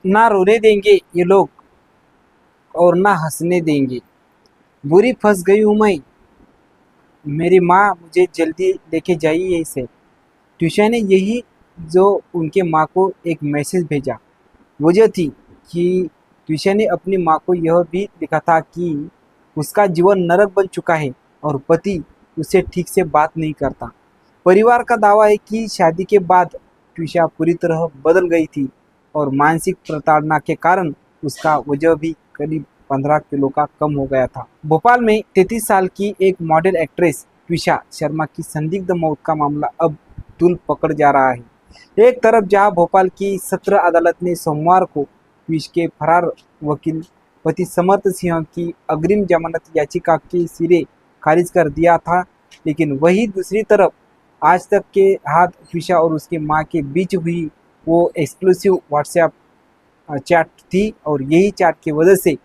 ना रोने देंगे ये लोग और ना हंसने देंगे। बुरी फंस गई हूँ मैं, मेरी माँ मुझे जल्दी लेके जाइए इसे। ट्यूशा ने यही जो उनके माँ को एक मैसेज भेजा। वजह थी कि ट्यूशा ने अपनी माँ को यह भी लिखा था कि उसका जीवन नरक बन चुका है और पति उससे ठीक से बात नहीं करता। परिवार का दावा है कि शादी के बाद ट्यूशा पूरी तरह बदल गई थी और मानसिक प्रताड़ना के कारण उसका वजन भी करीब 15 किलो का कम हो गया था। भोपाल में 33 साल की एक मॉडल एक्ट्रेस ट्यूशा शर्मा की संदिग्ध मौत का मामला अब तूल पकड़ जा रहा है। एक तरफ जहां भोपाल की सत्र अदालत ने सोमवार को ट्विश के फरार वकील पति समर्थ सिंह की अग्रिम जमानत याचिका के सिरे खारिज कर दिया था, लेकिन वही दूसरी तरफ आज तक के हाथ ट्विशा और उसकी मां के बीच हुई वो एक्सक्लूसिव व्हाट्सएप चैट थी और यही चैट की वजह से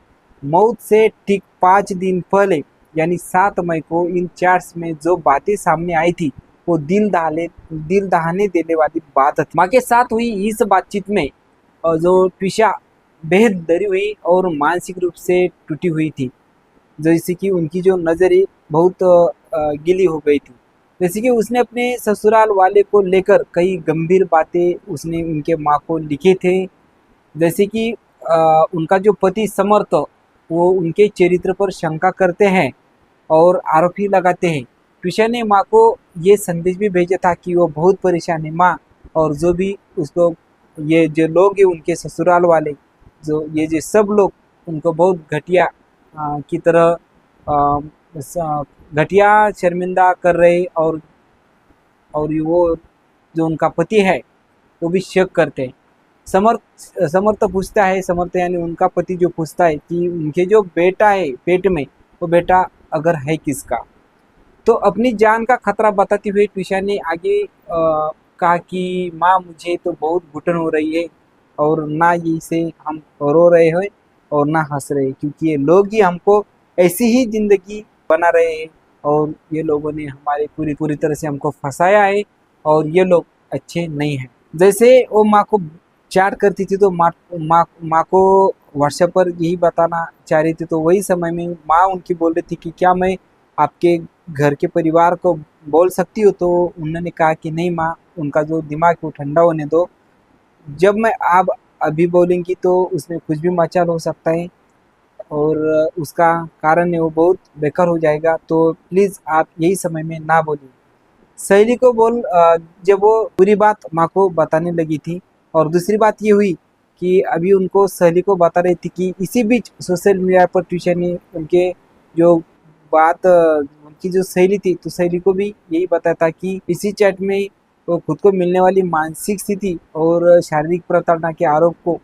मौत से ठीक 5 दिन पहले यानी 7 मई को इन चैट्स में जो बातें सामने आई थी वो दिल दहाने देने वाली बात थी। माँ के साथ हुई इस बातचीत में जो ट्विशा बेहद डरी हुई और मानसिक रूप से टूटी हुई थी, जैसे कि उनकी जो नज़रें बहुत गीली हो गई थी। जैसे कि उसने अपने ससुराल वाले को लेकर कई गंभीर बातें उसने उनके माँ को लिखे थे। जैसे कि उनका जो पति समर्थ वो उनके चरित्र पर शंका करते हैं और आरोपी लगाते हैं। ट्विशा ने माँ को ये संदेश भी भेजा था कि वो बहुत परेशान है माँ, और जो भी उसको ये जो लोग हैं उनके ससुराल वाले जो ये जो सब लोग उनको बहुत घटिया की तरह घटिया शर्मिंदा कर रहे और वो जो उनका पति है वो भी शक करते हैं। समर्थ पूछता है, समर्थ यानी उनका पति जो पूछता है कि उनके जो बेटा है पेट में वो बेटा अगर है किसका। तो अपनी जान का खतरा बताते हुए ट्विशा ने आगे कहा कि माँ मुझे तो बहुत घुटन हो रही है और ना ये से हम रो रहे हैं और ना हंस रहे हैं, क्योंकि ये लोग ही हमको ऐसी ही जिंदगी बना रहे हैं और ये लोगों ने हमारे पूरी पूरी तरह से हमको फंसाया है और ये लोग अच्छे नहीं हैं। जैसे वो माँ को चैट करती थी तो माँ को व्हाट्सएप पर यही बताना चाह रही थी, तो वही समय में माँ उनकी बोल रही थी कि क्या मैं आपके घर के परिवार को बोल सकती हो। तो उन्होंने कहा कि नहीं माँ, उनका जो दिमाग है वो ठंडा होने दो, जब मैं आप अभी बोलेंगी तो उसमें कुछ भी मचाल हो सकता है और उसका कारण है वो बहुत बेकार हो जाएगा, तो प्लीज़ आप यही समय में ना बोलिए। सहेली को जब वो पूरी बात माँ को बताने लगी थी और दूसरी बात ये हुई कि अभी उनको सहेली को बता रही थी कि इसी बीच सोशल मीडिया पर ट्यूशन ने उनके जो उनकी जो सहेली थी तो सहेली को भी यही बताया था कि इसी चैट में वो खुद को मिलने वाली मानसिक स्थिति और शारीरिक प्रताड़ना के आरोप को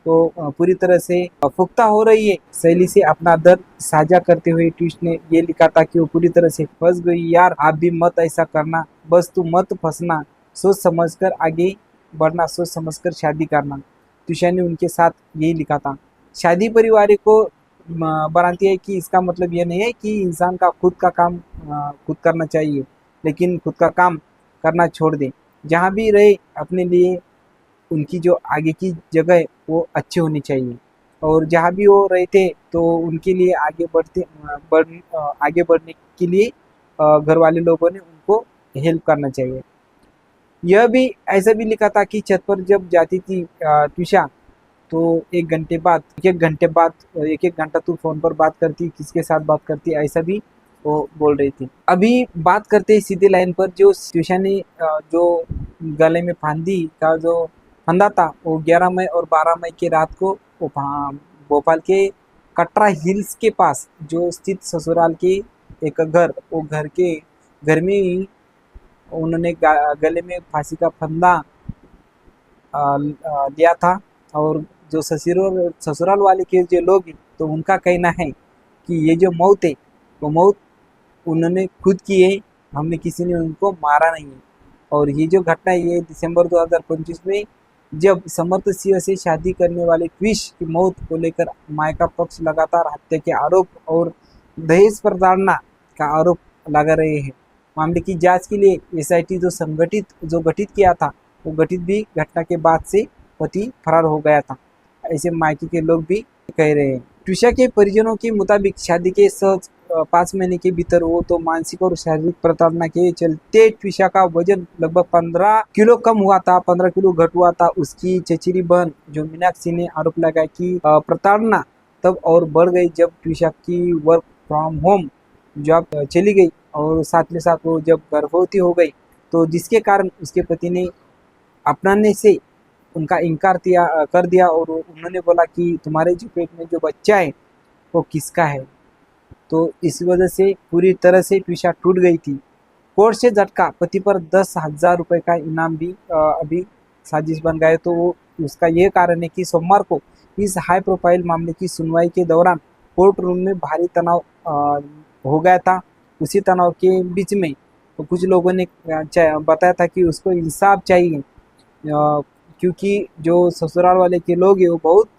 तो पूरी तरह से पुख्ता हो रही है। सहेली से अपना दर्द साझा करते हुए ट्विस्ट ने ये लिखा था कि वो पूरी तरह से फंस गई, यार आप भी मत ऐसा करना, बस तू मत फंसना, सोच समझकर आगे बढ़ना, सोच समझकर शादी करना। ट्यूशन ने उनके साथ यही लिखा था। शादी परिवार को बनाती है कि इसका मतलब ये नहीं है कि इंसान का खुद का काम खुद करना चाहिए, लेकिन खुद का काम करना छोड़ दे। जहाँ भी रहे अपने लिए उनकी जो आगे की जगह है वो अच्छी होनी चाहिए और जहाँ भी वो रहते तो उनके लिए आगे बढ़ने के लिए घर वाले लोगों ने उनको हेल्प करना चाहिए। यह भी ऐसा भी लिखा था कि छत पर जब जाती थी ट्यूशा तो 1 घंटे बाद एक एक घंटा तू फोन पर बात करती, किसके साथ बात करती, ऐसा भी वो बोल रही थी। अभी बात करते हैं सीधे लाइन पर जो ट्यूशा ने जो गले में फांदी का जो फंदा था वो 11 मई और 12 मई की रात को भोपाल के कटरा हिल्स के पास जो स्थित ससुराल के एक घर में ही उन्होंने गले में फांसी का फंदा लिया था। और जो ससुराल वाले के जो लोग हैं तो उनका कहना है कि ये जो मौत है वो मौत उन्होंने खुद की है, हमने किसी ने उनको मारा नहीं है। और ये जो घटना है ये दिसंबर 2025 में जब समर्थ सिंह से शादी करने वाले क्विश की मौत को लेकर मायका पक्ष लगातार हत्या के आरोप और दहेज प्रताड़ना का आरोप लगा रहे हैं। मामले की जांच के लिए एसआईटी जो गठित किया था वो गठित भी घटना के बाद से पति फरार हो गया था। ऐसे मायके के लोग भी कह रहे हैं। ट्विशा के परिजनों के मुताबिक शादी के सहज 5 महीने के भीतर वो तो मानसिक और शारीरिक प्रताड़ना के चलते ट्विशा का वजन लगभग 15 किलो कम हुआ था, 15 किलो घट हुआ था। उसकी चचेरी बहन जो मीनाक्षी ने आरोप लगाया कि प्रताड़ना तब और बढ़ गई जब ट्विशा की वर्क फ्रॉम होम जॉब चली गई और साथ में साथ वो जब गर्भवती हो गई, तो जिसके कारण उसके पति ने अपनाने से उनका इनकार कर दिया और उन्होंने बोला कि तुम्हारे जो पेट में जो बच्चा है वो किसका है। तो इस वजह से पूरी तरह से ट्विशा टूट गई थी। कोर्ट से झटका, पति पर 10,000 रुपये का इनाम भी अभी साजिश बन गए। तो वो उसका ये कारण है कि सोमवार को इस हाई प्रोफाइल मामले की सुनवाई के दौरान कोर्ट रूम में भारी तनाव हो गया था। उसी तनाव के बीच में तो कुछ लोगों ने बताया था कि उसको इंसाफ चाहिए, क्योंकि जो ससुराल वाले के लोग हैं वो बहुत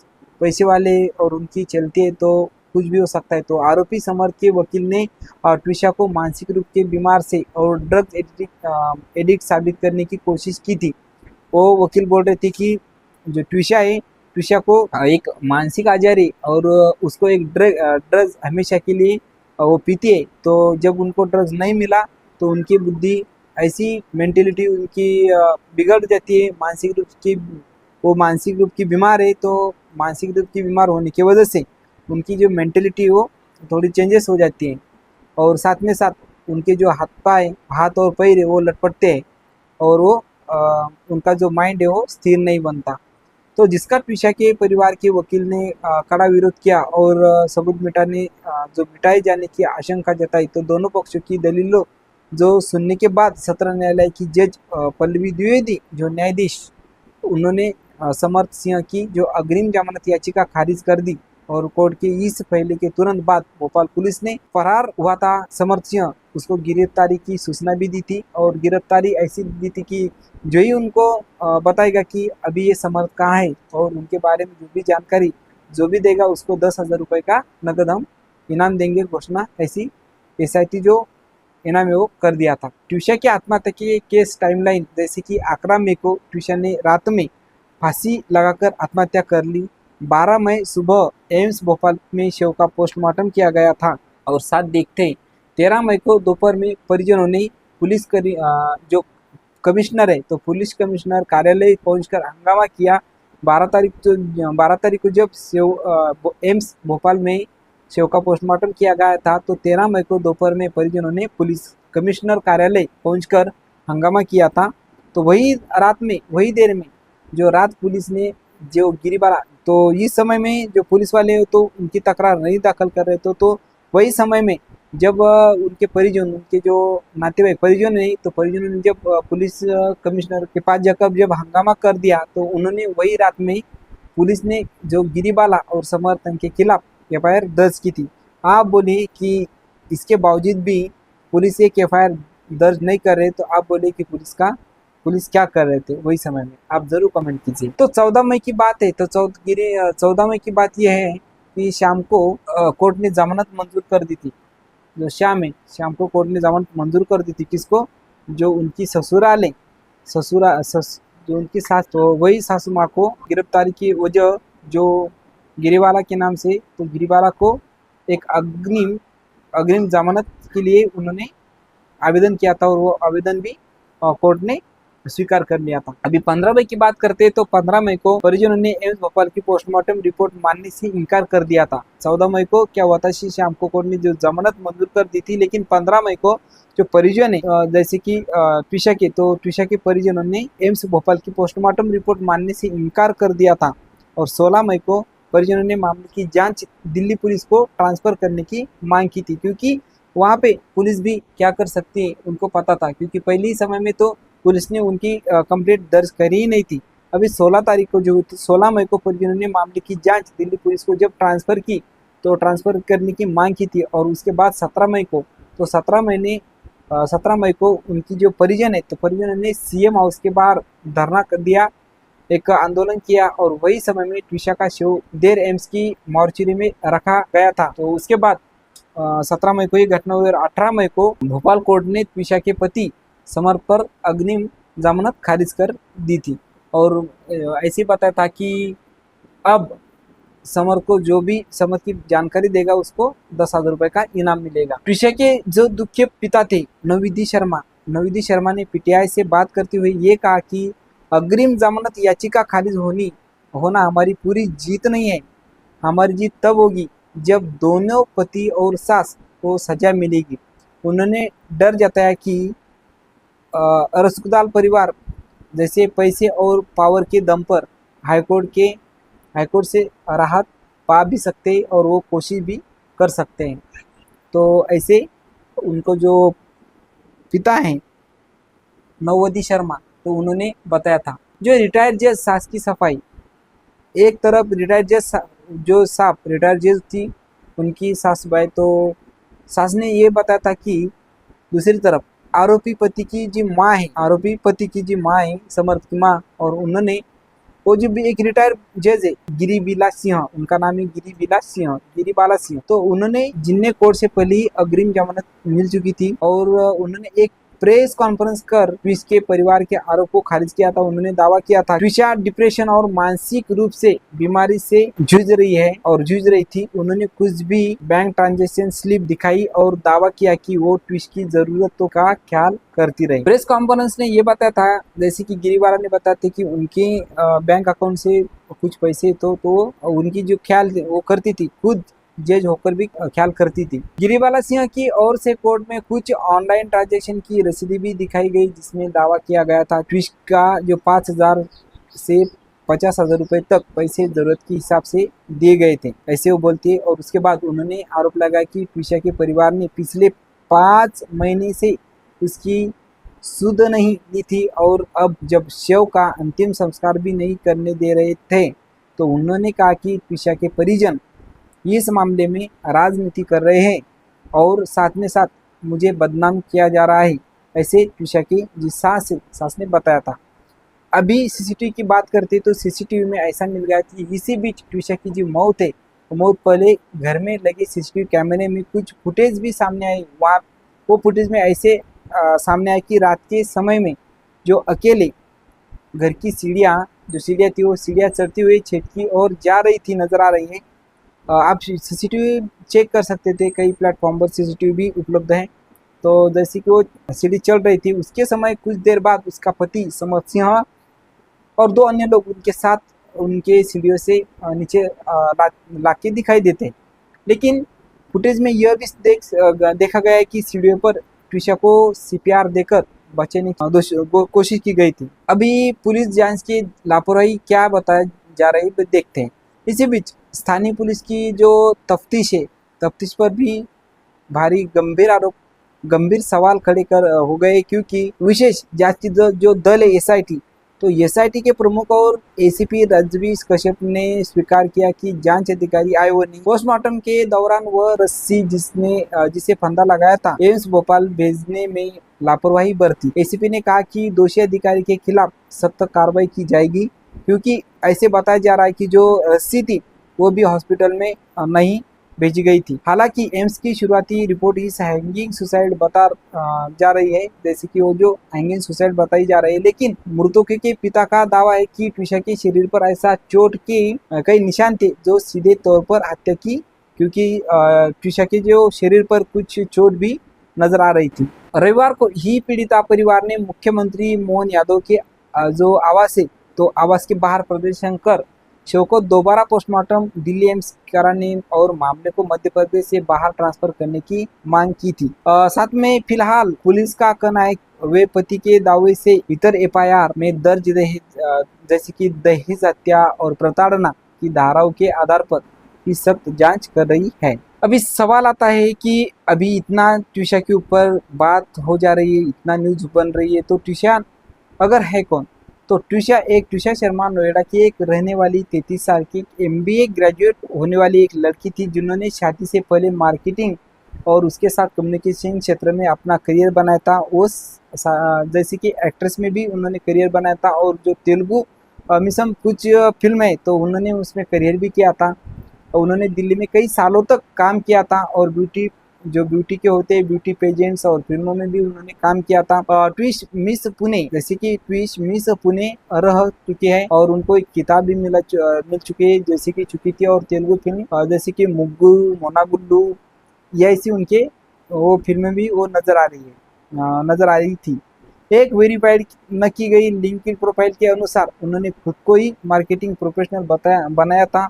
पैसे वाले और उनकी चलती है तो कुछ भी हो सकता है। तो आरोपी समर्थ के वकील ने ट्विशा को मानसिक रूप के बीमार से और ड्रग्स एडिक्ट साबित करने की कोशिश की थी। वो वकील बोल रहे थे कि जो ट्विशा को एक मानसिक आजार है और उसको एक ड्रग्स हमेशा के लिए वो पीती है। तो जब उनको ड्रग्स नहीं मिला तो उनकी बुद्धि ऐसी मेंटेलिटी उनकी बिगड़ जाती है, वो मानसिक रूप की बीमार है। तो मानसिक रूप की बीमार होने की वजह से उनकी जो मेंटेलिटी वो थोड़ी चेंजेस हो जाती है और साथ में साथ उनके जो हाथ और पैर है वो लटपटते हैं और वो उनका जो माइंड है वो स्थिर नहीं बनता। तो जिसका ट्विशा के परिवार के वकील ने कड़ा विरोध किया और सबूत मिटाए जाने की आशंका जताई। तो दोनों पक्षों की दलीलों जो सुनने के बाद सत्र न्यायालय की जज पल्लवी द्विवेदी जो न्यायाधीश, उन्होंने समर्थ सिंह की जो अग्रिम जमानत याचिका खारिज कर दी और कोर्ट के इस फैसले के तुरंत बाद भोपाल पुलिस ने फरार हुआ था समर्थ सिंह, उसको गिरफ्तारी की सूचना भी दी थी और गिरफ्तारी ऐसी दी थी कि जो ही उनको बताएगा कि अभी ये समर्थ कहाँ है और उनके बारे में जो भी जानकारी जो भी देगा उसको 10,000 रुपये का नगद हम इनाम देंगे, घोषणा ऐसी SIT जो इनाम है वो कर दिया था। ट्विशा की आत्महत्या की केस टाइमलाइन जैसे कि 11 मई को ट्विशा ने रात में फांसी लगाकर आत्महत्या कर ली। 12 मई सुबह एम्स भोपाल में शव का पोस्टमार्टम किया गया था और साथ देखते 13 मई को दोपहर में परिजनों ने जो कमिश्नर है तो पुलिस कमिश्नर कार्यालय पहुंचकर हंगामा किया। 12 तारीख को जब एम्स भोपाल में शव का पोस्टमार्टम किया गया था तो 13 मई को दोपहर में परिजनों ने पुलिस कमिश्नर कार्यालय पहुंचकर हंगामा किया था। तो वही रात में वही देर में जो रात पुलिस ने जो गिरीबाला, तो इस समय में जो पुलिस वाले हो तो उनकी तकरार नहीं दाखिल कर रहे थे। तो वही समय में जब उनके परिजन, उनके जो नातेवाईक परिजन है तो परिजनों ने जब पुलिस कमिश्नर के पास जाकर जब हंगामा कर दिया तो उन्होंने वही रात में पुलिस ने जो गिरीबाला और समर्थन के खिलाफ FIR दर्ज की थी। आप बोले कि इसके बावजूद भी पुलिस एक FIR दर्ज नहीं कर रहे, तो आप बोले कि पुलिस क्या कर रहे थे वही समय में, आप जरूर कमेंट कीजिए। तो 14 मई की बात है, तो 14 मई की बात यह है कि शाम को कोर्ट ने जमानत मंजूर कर दी थी। जो शाम को कोर्ट ने जमानत मंजूर कर दी थी किसको, जो उनकी ससुराल है, जो उनकी सास, तो वही सासू माँ को गिरफ्तारी की वजह जो गिरीवाला के नाम से, तो गिरीवाला को एक अग्रिम जमानत के लिए उन्होंने आवेदन किया था और वो आवेदन भी कोर्ट ने स्वीकार कर लिया था। अभी 15 मई की बात करते हैं तो 15 मई को परिजनों ने एम्स भोपाल की पोस्टमार्टम रिपोर्ट मानने से इनकार कर दिया था। 14 मई को क्या हुआ था, शाम को कोर्ट ने जो जमानत मंजूर कर दी थी, लेकिन 15 मई को जो परिजन है जैसे कि ट्विशा के परिजनों ने एम्स भोपाल की पोस्टमार्टम रिपोर्ट मानने से इनकार कर दिया था और 16 मई को परिजनों ने मामले की जांच दिल्ली पुलिस को ट्रांसफर करने की मांग की थी, क्योंकि वहाँ पे पुलिस भी क्या कर सकती है उनको पता था, क्योंकि पहले ही समय में तो पुलिस ने उनकी कंप्लेंट दर्ज करी ही नहीं थी। अभी 16 मई को परिजनों ने मामले की जांच दिल्ली पुलिस को जब ट्रांसफ़र की तो ट्रांसफ़र करने की मांग की थी और उसके बाद 17 मई को उनकी जो परिजन है तो परिजनों ने CM हाउस के बाहर धरना कर दिया, एक आंदोलन किया और वही समय में ट्विशा का शव देर एम्स की मॉर्चरी में रखा गया था। तो उसके बाद 17 मई को ये घटना हुई और 18 मई को भोपाल कोर्ट ने ट्विशा के पति समर्थ पर अग्रिम जमानत खारिज कर दी थी और ऐसे बताया था कि अब समर को जो भी समर की जानकारी देगा उसको 10,000 रुपए का इनाम मिलेगा। ट्विशा के जो दुखी पिता थे नवविधि शर्मा ने पीटीआई से बात करते हुए ये कहा कि अग्रिम जमानत याचिका खारिज होना हमारी पूरी जीत नहीं है। हमारी जीत तब होगी जब दोनों पति और सास को सजा मिलेगी। उन्होंने डर जताया कि रसूखदार परिवार जैसे पैसे और पावर के दम पर हाईकोर्ट से राहत पा भी सकते हैं और वो कोशिश भी कर सकते हैं। तो ऐसे उनको जो पिता हैं नववधि शर्मा, तो उन्होंने बताया था। जो रिटायर्ड जज सास की सफाई, एक तरफ रिटायर्ड जज जो साहब रिटायर्ड जज थी उनकी सास बाई, तो सास ने ये बताया था कि दूसरी तरफ आरोपी पति की जी माँ है समर्थ की माँ, और उन्होंने वो जो भी एक रिटायर्ड जज है गिरिबाला सिंह, तो उन्होंने जिन्हें कोर्ट से पहले ही अग्रिम जमानत मिल चुकी थी, और उन्होंने एक प्रेस कॉन्फ्रेंस कर ट्विश के परिवार के आरोप को खारिज किया था। उन्होंने दावा किया था ट्विशा डिप्रेशन और मानसिक रूप से बीमारी से जूझ रही थी। उन्होंने कुछ भी बैंक ट्रांजैक्शन स्लिप दिखाई और दावा किया कि वो ट्विश की जरूरतों का ख्याल करती रही। प्रेस कॉन्फ्रेंस ने ये बताया था, जैसे कि गिरिवाला ने बताया था कि उनके बैंक अकाउंट से कुछ पैसे तो उनकी जो ख्याल वो करती थी, खुद जज होकर भी ख्याल करती थी। गिरिबाला सिंह की ओर से कोर्ट में कुछ ऑनलाइन ट्रांजैक्शन की रसीदी भी दिखाई गई, जिसमें दावा किया गया था ट्विश का जो 5,000 से 50,000 रुपए तक पैसे जरूरत के हिसाब से दिए गए थे, ऐसे वो बोलती है। और उसके बाद उन्होंने आरोप लगाया कि ट्विशा के परिवार ने पिछले 5 महीने से उसकी सुध नहीं ली थी, और अब जब शव का अंतिम संस्कार भी नहीं करने दे रहे थे, तो उन्होंने कहा कि ट्विशा के परिजन इस मामले में राजनीति कर रहे हैं और साथ में साथ मुझे बदनाम किया जा रहा है, ऐसे ट्विशा की जिस सास ने बताया था। अभी सीसीटीवी की बात करते तो सीसीटीवी में ऐसा मिल गया कि इसी बीच ट्विशा की जो मौत है, मौत पहले घर में लगे सीसीटीवी कैमरे में कुछ फुटेज भी सामने आई। वो फुटेज में ऐसे सामने आया कि रात के समय में जो अकेले घर की सीढ़ियाँ थी, वो सीढ़ियाँ चढ़ती हुई छत की ओर जा रही थी, नजर आ रही है। आप सीसीटीवी चेक कर सकते थे, कई प्लेटफॉर्म पर सीसीटीवी भी उपलब्ध है। तो जैसे कि वो सीढ़ी चल रही थी, उसके समय कुछ देर बाद उसका पति समर्थ सिंह और 2 अन्य लोग उनके साथ उनके सीढ़ियों से नीचे लाके दिखाई देते हैं। लेकिन फुटेज में यह भी देखा गया है कि सीढ़ियों पर ट्विशा को सीपीआर देकर बचाने की कोशिश की गई थी। अभी पुलिस जांच की लापरवाही क्या बताया जा रही है देखते हैं। इसी बीच स्थानीय पुलिस की जो तफ्तीश पर भी भारी गंभीर सवाल खड़े हो गए, क्योंकि विशेष जांच की जो दल है एसआईटी, तो एसआईटी के प्रमुख और एसीपी रजवीश कश्यप ने स्वीकार किया कि जांच अधिकारी आए वो नहीं। पोस्टमार्टम के दौरान वह रस्सी जिसे फंदा लगाया था एम्स भोपाल भेजने में लापरवाही बरती। एसीपी ने कहा कि दोषी अधिकारी के खिलाफ सख्त कार्रवाई की जाएगी, क्योंकि ऐसे बताया जा रहा है कि जो रस्सी थी वो भी हॉस्पिटल में नहीं भेजी गई थी। हालांकि एम्स की शुरुआती रिपोर्ट इस हैंगिंग सुसाइड बता जा रही है, जैसे कि वो जो हैंगिंग सुसाइड बताई जा रही है। लेकिन मृतकों के पिता का दावा है कि ट्विशा के शरीर पर ऐसा चोट के कई निशान थे जो सीधे तौर पर हत्या की, क्योंकि ट्विशा के जो शरीर पर कुछ चोट भी नजर आ रही थी। रविवार को ही पीड़िता परिवार ने मुख्यमंत्री मोहन यादव के जो आवास के बाहर प्रदर्शन कर शव को दोबारा पोस्टमार्टम दिल्ली एम्स कराने और मामले को मध्य प्रदेश से बाहर ट्रांसफर करने की मांग की थी। साथ में फिलहाल पुलिस का कहना है वे पति के दावे से इतर एफआईआर में दर्ज जैसे कि दहेज हत्या और प्रताड़ना की धाराओं के आधार पर की सख्त जांच कर रही है। अभी सवाल आता है कि अभी इतना ट्विशा के ऊपर बात हो जा रही है, इतना न्यूज बन रही है, तो ट्विशा अगर है कौन? तो ट्विशा शर्मा नोएडा की एक रहने वाली 33 साल की एमबीए ग्रेजुएट होने वाली एक लड़की थी, जिन्होंने शादी से पहले मार्केटिंग और उसके साथ कम्युनिकेशन क्षेत्र में अपना करियर बनाया था। जैसे कि एक्ट्रेस में भी उन्होंने करियर बनाया था, और जो तेलुगु मिसम कुछ फिल्म है तो उन्होंने उसमें करियर भी किया था। उन्होंने दिल्ली में कई सालों तक काम किया था और ब्यूटी जो ब्यूटी के होते हैं, ब्यूटी पेजेंट्स और फिल्मों में भी उन्होंने काम किया था। ट्विश मिस पुणे, जैसे कि ट्विश मिस पुणे रह चुके हैं और उनको एक किताब भी मिल चुकी है, जैसे कि चुकी थी। और तेलुगु फिल्म जैसे कि मुग्गु मोनागुल्लू, ये ऐसी उनके वो फिल्में भी वो नजर आ रही थी। एक वेरीफाइड न की गई लिंक्डइन प्रोफाइल के अनुसार उन्होंने खुद को ही मार्केटिंग प्रोफेशनल बनाया था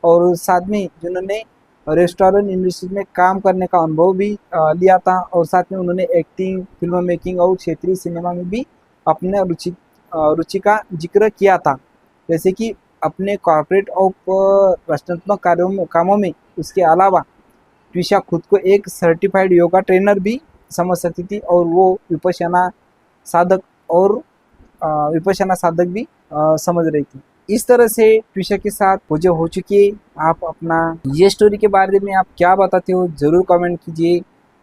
और साथ में जिन्होंने रेस्टोरेंट इंडस्ट्री में काम करने का अनुभव भी लिया था और साथ में उन्होंने एक्टिंग, फिल्म मेकिंग और क्षेत्रीय सिनेमा में भी अपने रुचि का जिक्र किया था। जैसे कि अपने कॉर्पोरेट और रचनात्मक कामों में उसके अलावा ट्विशा खुद को एक सर्टिफाइड योगा ट्रेनर भी समझ सकती थी और वो साधक और विपश्यना साधक भी समझ रही थी। इस तरह से ट्विशा के साथ पूजा हो चुकी है। आप अपना ये स्टोरी के बारे में आप क्या बताते हो, जरूर कमेंट कीजिए।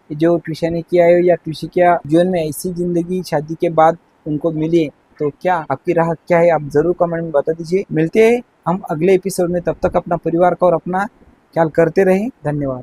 जो ट्विशा ने किया है या ट्विशा क्या जीवन में ऐसी जिंदगी शादी के बाद उनको मिली है, तो क्या आपकी राह क्या है, आप जरूर कमेंट में बता दीजिए। मिलते हैं हम अगले एपिसोड में, तब तक अपना परिवार का और अपना ख्याल करते रहें। धन्यवाद।